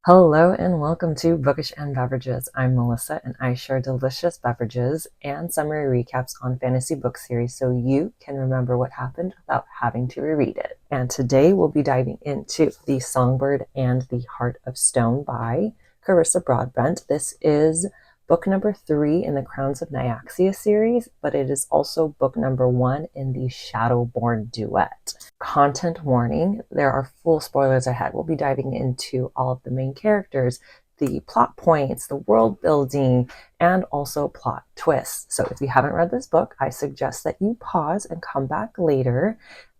Hello and welcome to Bookish and Beverages. I'm Melissa and I share delicious beverages and summary recaps on fantasy book series so you can remember what happened without having to reread it. And today we'll be diving into The Songbird and the Heart of Stone by Carissa Broadbent. This is book number 3 in the Crowns of Nyaxia series, but it is also book number 1 in the Shadowborn duet. Content warning, there are full spoilers ahead. We'll be diving into all of the main characters, the plot points, the world building, and also plot twists. So if you haven't read this book, I suggest that you pause and come back later.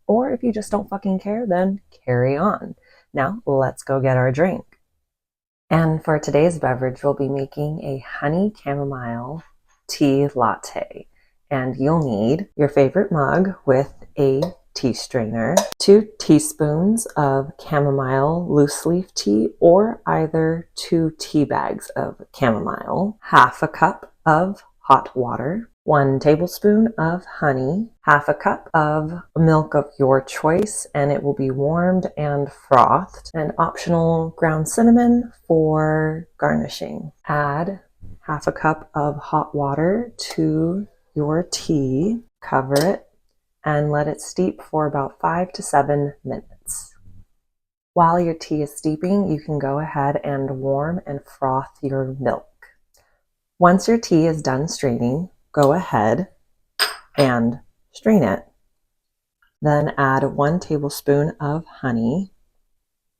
Or if you just don't fucking care, then carry on. Now, let's go get our drink. And for today's beverage, we'll be making a honey chamomile tea latte. And you'll need your favorite mug with a tea strainer, 2 teaspoons of chamomile loose leaf tea, or either 2 tea bags of chamomile, half a cup of hot water, 1 tablespoon of honey, half a cup of milk of your choice, and it will be warmed and frothed, and optional ground cinnamon for garnishing. Add half a cup of hot water to your tea, cover it, and let it steep for about 5 to 7 minutes. While your tea is steeping, you can go ahead and warm and froth your milk. Once your tea is done straining, go ahead and strain it. Then add 1 tablespoon of honey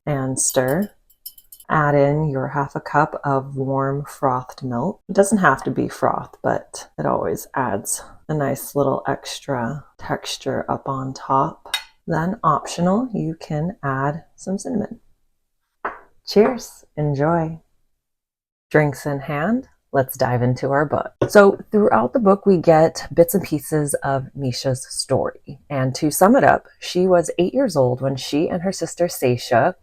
and stir. Add in your half a cup of warm frothed milk. It doesn't have to be froth, but it always adds a nice little extra texture up on top. Then optional, you can add some cinnamon. Cheers, enjoy. Drinks in hand, let's dive into our book. So throughout the book, we get bits and pieces of Mische's story. And to sum it up, she was 8 years old when she and her sister Seisha,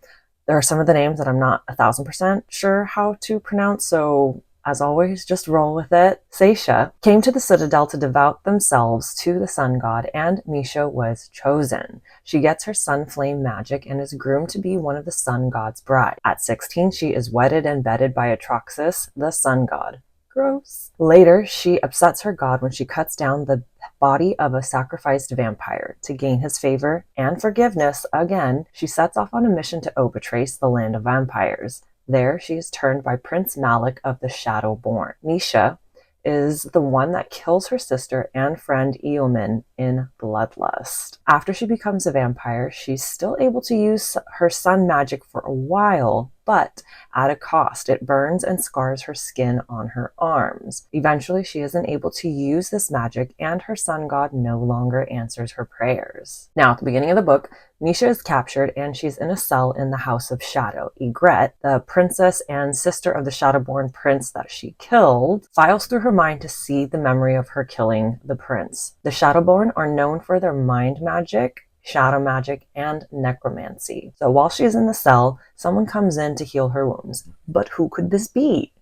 there are some of the names that I'm not 1000% sure how to pronounce, so as always, just roll with it. Seisha came to the Citadel to devote themselves to the sun god, and Mische was chosen. She gets her sun flame magic and is groomed to be one of the sun god's bride. At 16, she is wedded and bedded by Atraxus, the sun god. Gross. Later, she upsets her god when she cuts down the body of a sacrificed vampire. To gain his favor and forgiveness, again, she sets off on a mission to Obatrace, the land of vampires. There, she is turned by Prince Malik of the Shadowborn. Mische is the one that kills her sister and friend Eomin in bloodlust. After she becomes a vampire, she's still able to use her sun magic for a while, but at a cost. It burns and scars her skin on her arms. Eventually, she isn't able to use this magic, and her sun god no longer answers her prayers. Now, at the beginning of the book, Mische is captured and she's in a cell in the House of Shadow. Ygritte, the princess and sister of the Shadowborn prince that she killed, files through her mind to see the memory of her killing the prince. The Shadowborn are known for their mind magic, shadow magic, and necromancy. So while she's in the cell, someone comes in to heal her wounds. But who could this be?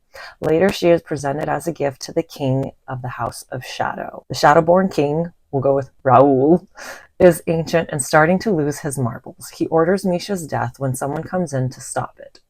Later, she is presented as a gift to the king of the House of Shadow. The Shadowborn king, we'll go with Raoul, is ancient and starting to lose his marbles. He orders Mische's death when someone comes in to stop it.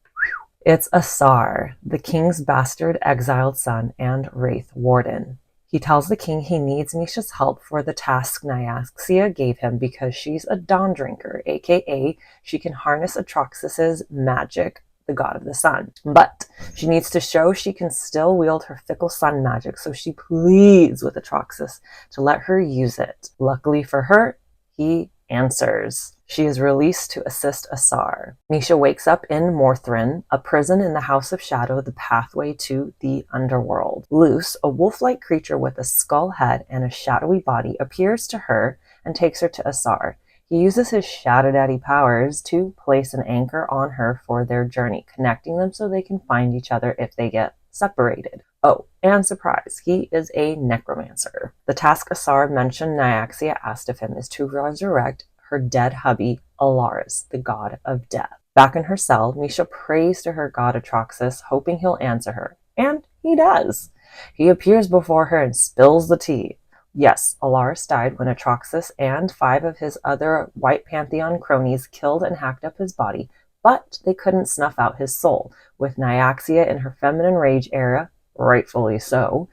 It's Asar, the king's bastard exiled son and wraith warden. He tells the king he needs Mische's help for the task Nyaxia gave him because she's a dawn drinker, aka she can harness Atraxus's magic, the god of the sun. But she needs to show she can still wield her fickle sun magic, so she pleads with Atraxus to let her use it. Luckily for her, he answers. She is released to assist Asar. Mische wakes up in Morthrin, a prison in the House of Shadow, the pathway to the underworld. Luce, a wolf-like creature with a skull head and a shadowy body, appears to her and takes her to Asar. He uses his Shadow Daddy powers to place an anchor on her for their journey, connecting them so they can find each other if they get separated. Oh, and surprise, he is a necromancer. The task Asar mentioned Nyaxia asked of him is to resurrect her dead hubby, Alaris, the god of death. Back in her cell, Mische prays to her god Atraxus, hoping he'll answer her. And he does. He appears before her and spills the tea. Yes, Alaris died when Atraxus and 5 of his other White Pantheon cronies killed and hacked up his body, but they couldn't snuff out his soul. With Nyaxia in her feminine rage era, rightfully so,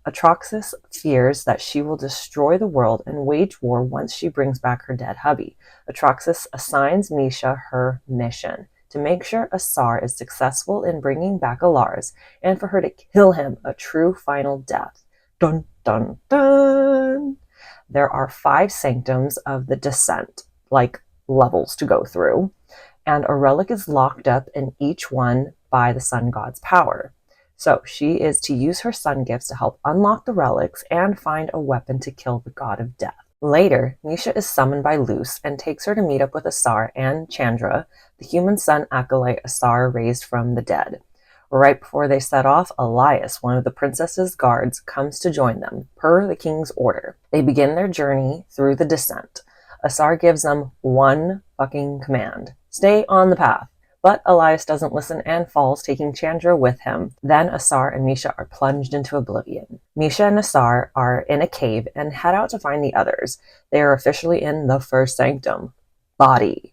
Atraxis fears that she will destroy the world and wage war once she brings back her dead hubby. Atraxis assigns Mische her mission to make sure Asar is successful in bringing back Alars, and for her to kill him a true final death. Dun dun dun! There are 5 sanctums of the descent, like levels to go through, and a relic is locked up in each one by the sun god's power. So she is to use her sun gifts to help unlock the relics and find a weapon to kill the god of death. Later, Mische is summoned by Luce and takes her to meet up with Asar and Chandra, the human sun acolyte Asar raised from the dead. Right before they set off, Elias, one of the princess's guards, comes to join them, per the king's order. They begin their journey through the descent. Asar gives them one fucking command: stay on the path. But Elias doesn't listen and falls, taking Chandra with him. Then Asar and Mische are plunged into oblivion. Mische and Asar are in a cave and head out to find the others. They are officially in the first sanctum, body.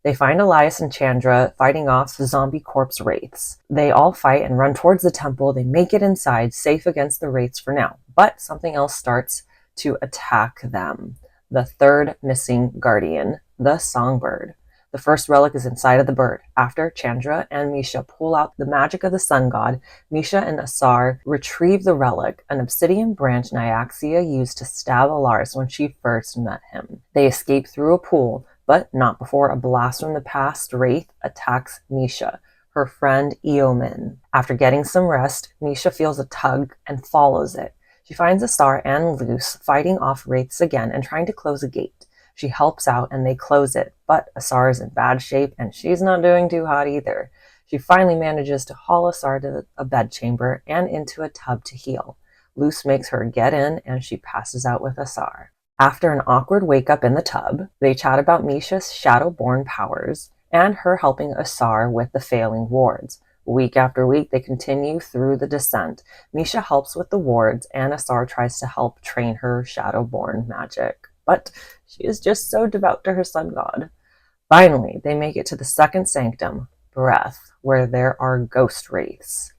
They find Elias and Chandra fighting off zombie corpse wraiths. They all fight and run towards the temple. They make it inside, safe against the wraiths for now. But something else starts to attack them. The third missing guardian, the Songbird. The first relic is inside of the bird. After Chandra and Mische pull out the magic of the sun god, Mische and Asar retrieve the relic, an obsidian branch Nyaxia used to stab Alars when she first met him. They escape through a pool, but not before a blast from the past wraith attacks Mische, her friend Eomin. After getting some rest, Mische feels a tug and follows it. She finds Asar and Luce fighting off wraiths again and trying to close a gate. She helps out and they close it, but Asar is in bad shape and she's not doing too hot either. She finally manages to haul Asar to a bedchamber and into a tub to heal. Luce makes her get in and she passes out with Asar. After an awkward wake-up in the tub, they chat about Mische's shadow-born powers and her helping Asar with the failing wards. Week after week, they continue through the descent. Mische helps with the wards and Asar tries to help train her shadow-born magic. But she is just so devout to her sun god. Finally, they make it to the second sanctum, breath, where there are ghost wraiths.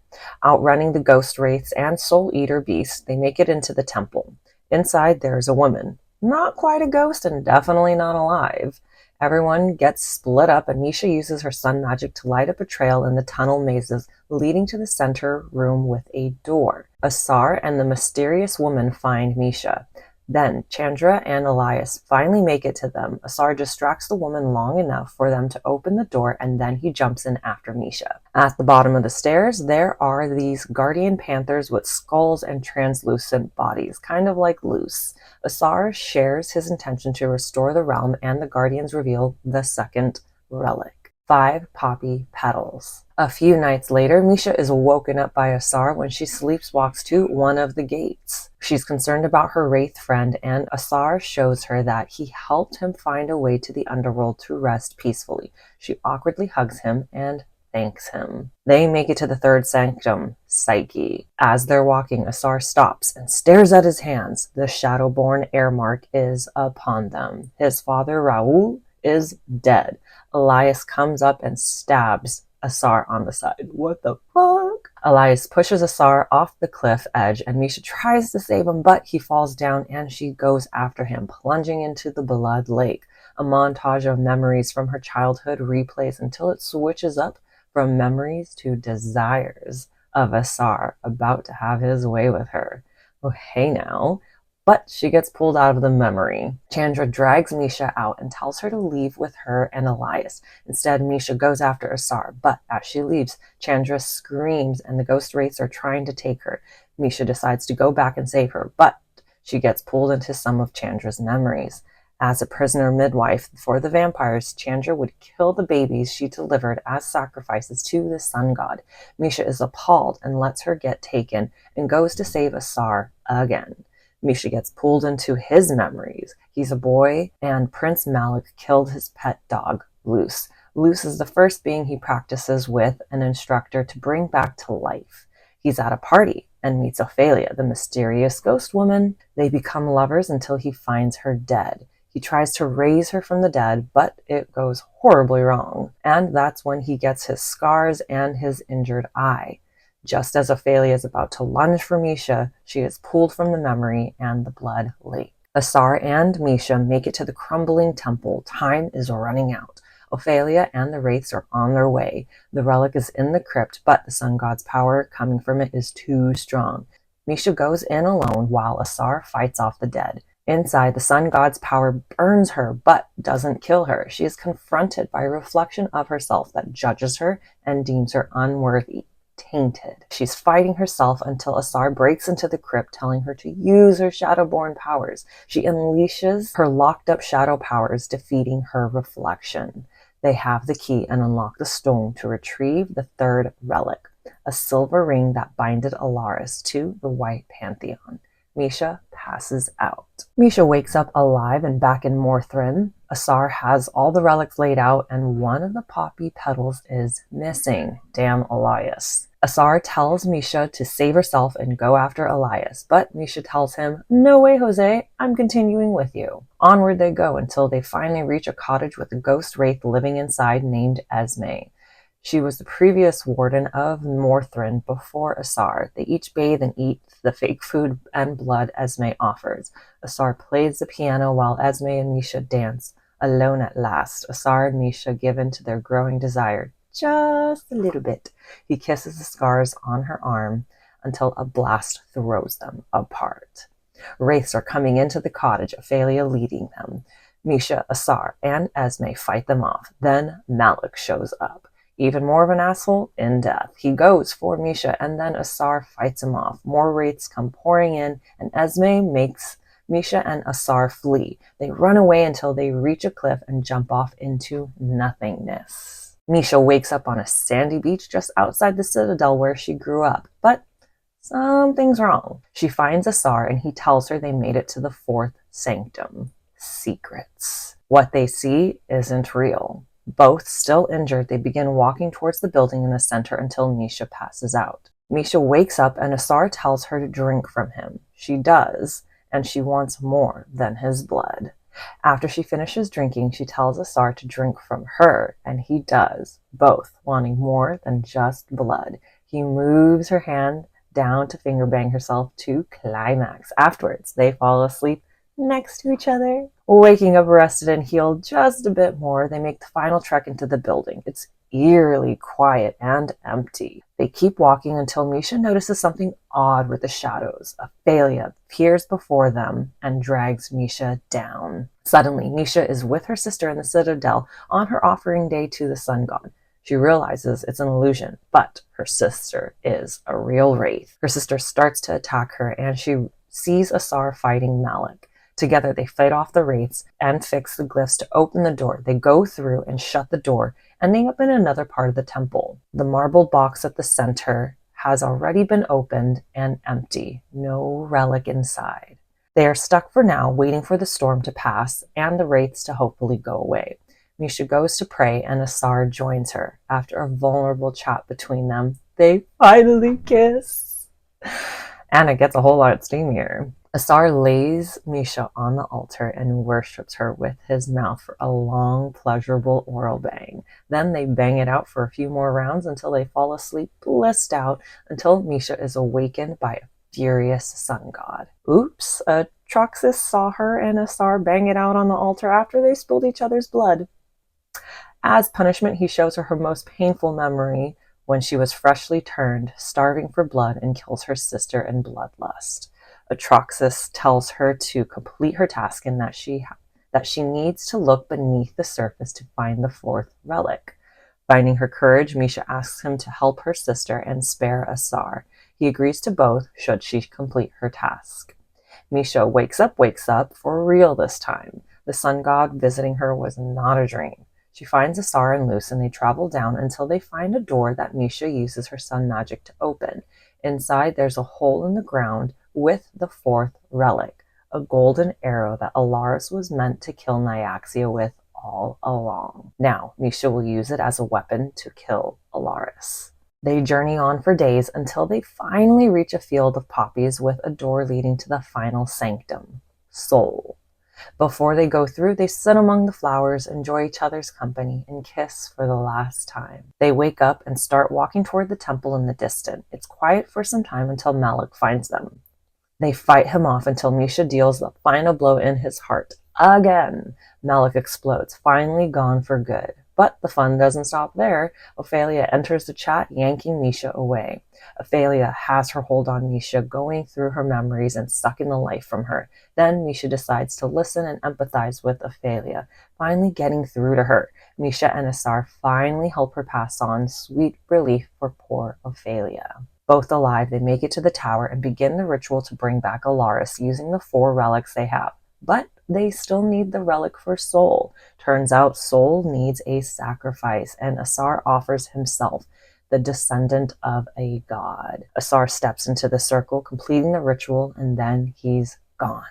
Outrunning the ghost wraiths and soul eater beasts, they make it into the temple. Inside, there is a woman. Not quite a ghost and definitely not alive. Everyone gets split up and Mische uses her sun magic to light up a trail in the tunnel mazes leading to the center room with a door. Asar and the mysterious woman find Mische. Then, Chandra and Elias finally make it to them. Asar distracts the woman long enough for them to open the door, and then he jumps in after Mische. At the bottom of the stairs, there are these guardian panthers with skulls and translucent bodies, kind of like Luce. Asar shares his intention to restore the realm, and the guardians reveal the second relic. 5 poppy petals. A few nights later, Mische is woken up by Asar when she sleepwalks to one of the gates. She's concerned about her wraith friend, and Asar shows her that he helped him find a way to the underworld to rest peacefully. She awkwardly hugs him and thanks him. They make it to the third sanctum, Psyche. As they're walking, Asar stops and stares at his hands. The shadow-born air mark is upon them. His father, Raoul, is dead. Elias comes up and stabs Asar on the side. What the fuck? Elias pushes Asar off the cliff edge and Mische tries to save him, but he falls down and she goes after him, plunging into the blood lake. A montage of memories from her childhood replays until it switches up from memories to desires of Asar about to have his way with her. Oh, hey now. But she gets pulled out of the memory. Chandra drags Mische out and tells her to leave with her and Elias. Instead, Mische goes after Asar, but as she leaves, Chandra screams and the ghost wraiths are trying to take her. Mische decides to go back and save her, but she gets pulled into some of Chandra's memories. As a prisoner midwife for the vampires, Chandra would kill the babies she delivered as sacrifices to the sun god. Mische is appalled and lets her get taken and goes to save Asar again. Mische gets pulled into his memories. He's a boy, and Prince Malik killed his pet dog, Luce. Luce is the first being he practices with an instructor to bring back to life. He's at a party and meets Ophelia, the mysterious ghost woman. They become lovers until he finds her dead. He tries to raise her from the dead, but it goes horribly wrong. And that's when he gets his scars and his injured eye. Just as Ophelia is about to lunge for Mische, she is pulled from the memory and the blood lake. Asar and Mische make it to the crumbling temple. Time is running out. Ophelia and the wraiths are on their way. The relic is in the crypt, but the sun god's power coming from it is too strong. Mische goes in alone while Asar fights off the dead. Inside, the sun god's power burns her, but doesn't kill her. She is confronted by a reflection of herself that judges her and deems her unworthy. Tainted. She's fighting herself until Asar breaks into the crypt, telling her to use her shadowborn powers. She unleashes her locked up shadow powers, defeating her reflection. They have the key and unlock the stone to retrieve the third relic, a silver ring that binded Alaris to the White Pantheon. Mische passes out. Mische wakes up alive and back in Morthrin. Asar has all the relics laid out and one of the poppy petals is missing. Damn Elias. Asar tells Mische to save herself and go after Elias, but Mische tells him, "No way, Jose, I'm continuing with you." Onward they go until they finally reach a cottage with a ghost wraith living inside named Esme. She was the previous warden of Morthrin before Asar. They each bathe and eat the fake food and blood Esme offers. Asar plays the piano while Esme and Mische dance. Alone at last, Asar and Mische give in to their growing desire. Just a little bit. He kisses the scars on her arm until a blast throws them apart. Wraiths are coming into the cottage, Ophelia leading them. Mische, Asar, and Esme fight them off. Then Malik shows up. Even more of an asshole in death. He goes for Mische, and then Asar fights him off. More wraiths come pouring in, and Esme makes Mische and Asar flee. They run away until they reach a cliff and jump off into nothingness. Mische wakes up on a sandy beach just outside the citadel where she grew up, but something's wrong. She finds Asar, and he tells her they made it to the fourth sanctum. Secrets. What they see isn't real. Both still injured, they begin walking towards the building in the center until Mische passes out. Mische wakes up and Asar tells her to drink from him. She does, and she wants more than his blood. After she finishes drinking, she tells Asar to drink from her, and he does, both wanting more than just blood. He moves her hand down to finger bang herself to climax. Afterwards, they fall asleep next to each other. Waking up rested and healed just a bit more, they make the final trek into the building. It's eerily quiet and empty. They keep walking until Mische notices something odd with the shadows. Ophelia appears before them and drags Mische down. Suddenly, Mische is with her sister in the citadel on her offering day to the sun god. She realizes it's an illusion, but her sister is a real wraith. Her sister starts to attack her and she sees Asar fighting Malik. Together, they fight off the wraiths and fix the glyphs to open the door. They go through and shut the door, ending up in another part of the temple. The marble box at the center has already been opened and empty. No relic inside. They are stuck for now, waiting for the storm to pass and the wraiths to hopefully go away. Mische goes to pray and Asar joins her. After a vulnerable chat between them, they finally kiss. And it gets a whole lot steamier. Asar lays Mische on the altar and worships her with his mouth for a long, pleasurable oral bang. Then they bang it out for a few more rounds until they fall asleep, blissed out, until Mische is awakened by a furious sun god. Oops, Atraxis saw her and Asar bang it out on the altar after they spilled each other's blood. As punishment, he shows her most painful memory when she was freshly turned, starving for blood, and kills her sister in bloodlust. Atraxis tells her to complete her task and that she needs to look beneath the surface to find the fourth relic. Finding her courage, Mische asks him to help her sister and spare Asar. He agrees to both should she complete her task. Mische wakes up for real this time. The sun god visiting her was not a dream. She finds Asar and Luce and they travel down until they find a door that Mische uses her sun magic to open. Inside, there's a hole in the ground with the fourth relic, a golden arrow that Alaris was meant to kill Nyaxia with all along. Now, Mische will use it as a weapon to kill Alaris. They journey on for days until they finally reach a field of poppies with a door leading to the final sanctum, Soul. Before they go through, they sit among the flowers, enjoy each other's company, and kiss for the last time. They wake up and start walking toward the temple in the distance. It's quiet for some time until Malik finds them. They fight him off until Mische deals the final blow in his heart. Again, Malik explodes, finally gone for good. But the fun doesn't stop there. Ophelia enters the chat, yanking Mische away. Ophelia has her hold on Mische, going through her memories and sucking the life from her. Then Mische decides to listen and empathize with Ophelia, finally getting through to her. Mische and Asar finally help her pass on, sweet relief for poor Ophelia. Both alive, they make it to the tower and begin the ritual to bring back Alaris using the 4 relics they have. But they still need the relic for Soul. Turns out Soul needs a sacrifice, and Asar offers himself, the descendant of a god. Asar steps into the circle, completing the ritual, and then he's gone.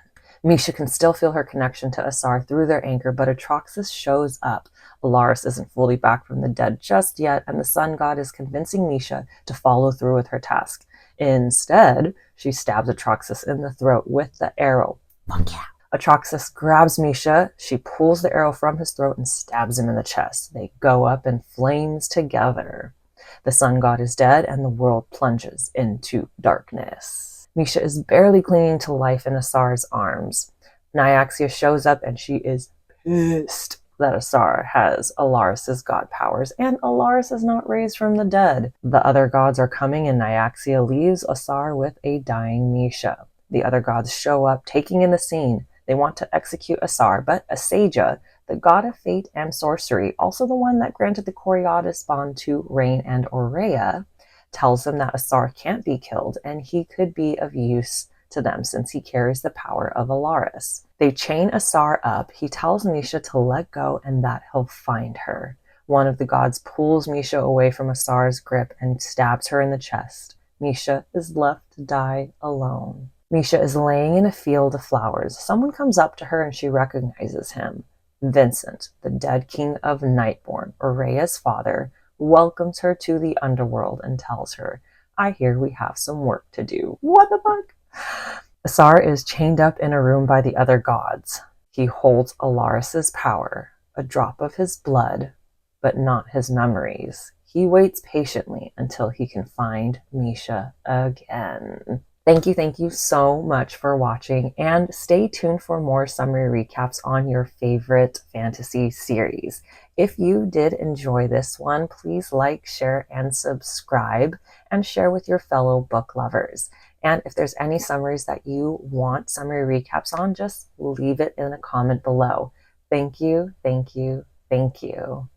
Mische can still feel her connection to Asar through their anchor, but Atraxas shows up. Alaris isn't fully back from the dead just yet, and the sun god is convincing Mische to follow through with her task. Instead, she stabs Atraxas in the throat with the arrow. Fuck yeah. Atraxas grabs Mische, she pulls the arrow from his throat and stabs him in the chest. They go up in flames together. The sun god is dead, and the world plunges into darkness. Mische is barely clinging to life in Asar's arms. Nyaxia shows up, and she is pissed that Asar has Alaris' god powers, and Alaris is not raised from the dead. The other gods are coming, and Nyaxia leaves Asar with a dying Mische. The other gods show up, taking in the scene. They want to execute Asar, but Asaja, the god of fate and sorcery, also the one that granted the Coriolis bond to Raihn and Oraya, tells them that Asar can't be killed, and he could be of use to them since he carries the power of Alaris. They chain Asar up. He tells Mische to let go and that he'll find her. One of the gods pulls Mische away from Asar's grip and stabs her in the chest. Mische is left to die alone. Mische is laying in a field of flowers. Someone comes up to her and she recognizes him. Vincent, the dead king of Nightborn, Oraya's father, welcomes her to the underworld and tells her, I hear we have some work to do. What the fuck? Asar is chained up in a room by the other gods. He holds Alaris' power, a drop of his blood, but not his memories. He waits patiently until he can find Mische again. Thank you so much for watching, and stay tuned for more summary recaps on your favorite fantasy series. If you did enjoy this one, please like, share, and subscribe, and share with your fellow book lovers. And if there's any summaries that you want summary recaps on, just leave it in a comment below. Thank you, thank you, thank you.